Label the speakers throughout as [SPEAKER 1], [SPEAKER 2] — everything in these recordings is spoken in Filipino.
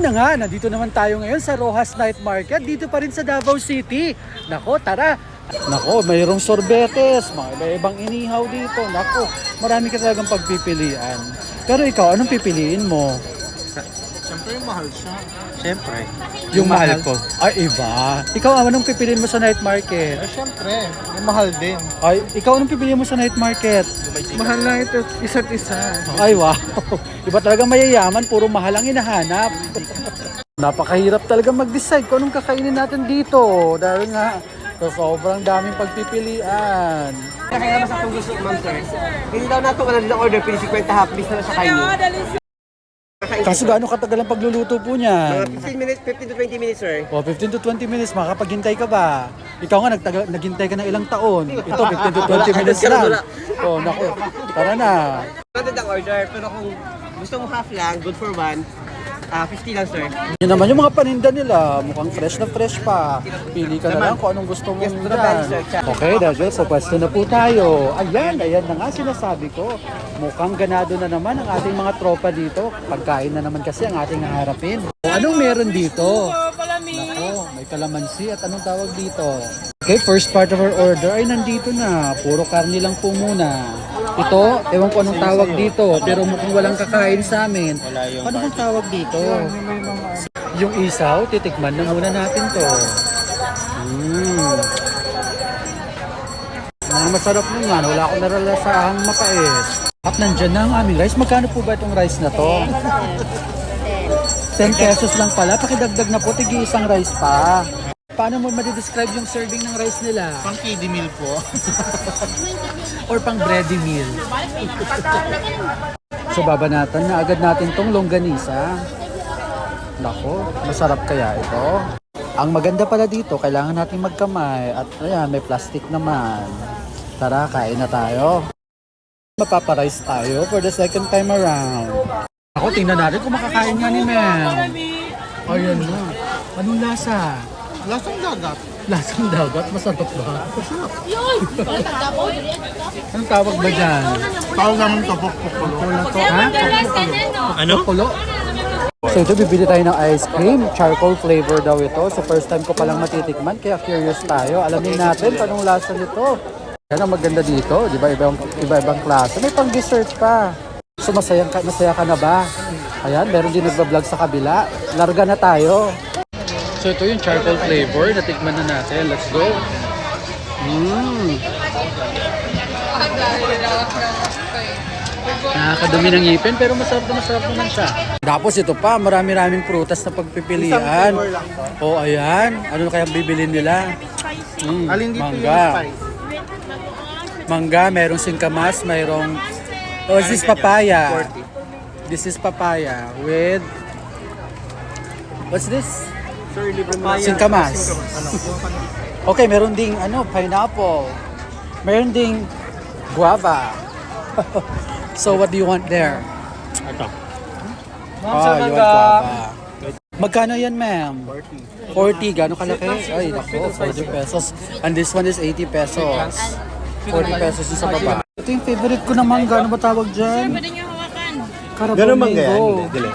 [SPEAKER 1] ayun na nga, nandito naman tayo ngayon sa Rojas Night Market, dito pa rin sa Davao City. Nako, tara! Nako, mayroong sorbetes, mga ibang inihaw dito. Nako, marami ka talagang pagpipilian. Pero ikaw, anong pipiliin mo?
[SPEAKER 2] Siyempre yung mahal siya. Siyempre.
[SPEAKER 1] Yung mahal ko. Ay, iba. Ikaw, anong pipiliin mo sa night market?
[SPEAKER 2] Siyempre, yung mahal din.
[SPEAKER 1] Ay, ikaw, anong pipiliin mo sa night market?
[SPEAKER 2] Mahal lang ito, isa't isa.
[SPEAKER 1] Ay, wow. Iba talagang mayayaman, puro mahal ang hinahanap. Napakahirap talaga mag-decide kung anong kakainin natin dito. Dahil nga, sobrang daming pagpipilian.
[SPEAKER 3] Kaya naman sa kung gusto, ma'am sir. Hindi daw nato ka na din ang order, pili 50 half piece na sa kayo.
[SPEAKER 1] Kaso gaano katagal ang pagluluto po niyan?
[SPEAKER 3] Mga 15 minutes, 15 to 20 minutes, sir.
[SPEAKER 1] O, 15 to 20 minutes, makapaghintay ka ba? Ikaw nga, naghintay ka ng ilang taon. Ito, 15 to 20 minutes lang. O, naku, tara na.
[SPEAKER 3] Natin ang order, pero kung gusto mo half lang, good for one, 50 lang, sir.
[SPEAKER 1] Yun naman yung mga paninda nila, mukhang fresh na fresh pa. Pili ka na lang kung anong gusto mong yan. Okay, Dajel, so pwesto na po tayo. Ayan na nga sinasabi ko. Mukhang ganado na naman ang ating mga tropa dito. Pagkain na naman kasi ang ating haharapin. Anong meron dito? Nako, may kalamansi at anong tawag dito? Okay, first part of our order ay nandito na. Puro karne lang po muna. Ito, ewan ko anong tawag dito, pero mukhang walang kakain sa amin. Ano bang tawag dito? Yung isaw, titikman na muna natin to. Ang masarap naman, wala akong naralasahang mapait. At nandyan na ang aming rice. Magkano po ba itong rice na to? 10 pesos lang pala. Pakidagdag na po, tigi isang rice pa. Paano mo ma-describe yung serving ng rice nila?
[SPEAKER 2] Pang kiddie meal po.
[SPEAKER 1] Or pang bready meal? So babanatan na agad natin tong longganisa. Nako, masarap kaya ito? Ang maganda pala dito, kailangan natin magkamay. At ayan, may plastic naman. Tara, kain na tayo. Mapaparice tayo for the second time around. Ako, tingnan natin kung makakain nga ni Ma'am. Ayan na. Anong lasa?
[SPEAKER 2] Lasang dagat.
[SPEAKER 1] Lasang dagat? Masarap ba? Anong tawag ba dyan?
[SPEAKER 2] Tawag namin ito, pokpokolo.
[SPEAKER 1] Ha? Ano? Pulo? So ito, bibili tayo ng ice cream. Charcoal flavor daw ito. So first time ko palang matitikman, kaya curious tayo. Alamin natin kung anong lasa nito. Yan ang maganda dito, di ba? Iba-ibang klase. May pang-dessert pa. So masaya ka na ba? Ayan, meron din nagbablog sa kabila. Larga na tayo. So ito yung charcoal flavor. Natikman na natin. Let's go. Nakakadumi ng ngipin pero masarap naman siya. Tapos ito pa, marami-raming prutas na pagpipilian. Oh, ayan. Ano kaya bibilin nila?
[SPEAKER 2] Alin dito
[SPEAKER 1] Mangga.
[SPEAKER 2] yung spice?
[SPEAKER 1] Mangga, merong singkamas, mayroong... Oh, this is papaya. This is papaya with... What's this?
[SPEAKER 3] Sir, libre mo.
[SPEAKER 1] Singkamas. Okay, meron ding pineapple. Meron ding guava. So what do you want there?
[SPEAKER 2] Ito.
[SPEAKER 1] You want guava. Magkano yan, ma'am? 40. Gano'ng kalaki? Ay, naku, 40 pesos. And this one is 80 pesos. 40 pesos yung sa baba. Ito yung favorite ko na mangga. Ano ba tawag dyan?
[SPEAKER 4] Pwede niyo hawakan.
[SPEAKER 1] Carabao mango.
[SPEAKER 2] Dili.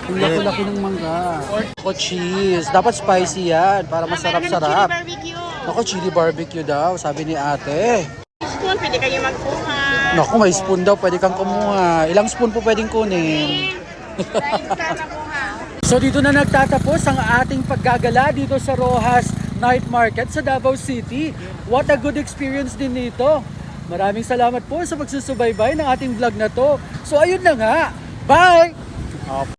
[SPEAKER 1] Ang laki-laki ng mangga. O cheese. Dapat spicy yan para masarap-sarap.
[SPEAKER 4] Barbecue.
[SPEAKER 1] Naku, chili barbecue daw, sabi ni ate.
[SPEAKER 4] Spoon, pwede kayo magkuha.
[SPEAKER 1] Naku, may spoon daw, pwede kang kumuha. Ilang spoon po pwedeng kunin? So dito na nagtatapos ang ating paggagala dito sa Rojas Night Market sa Davao City. What a good experience din nito. Maraming salamat po sa pagsusubaybay ng ating vlog na to. So ayun na nga. Bye!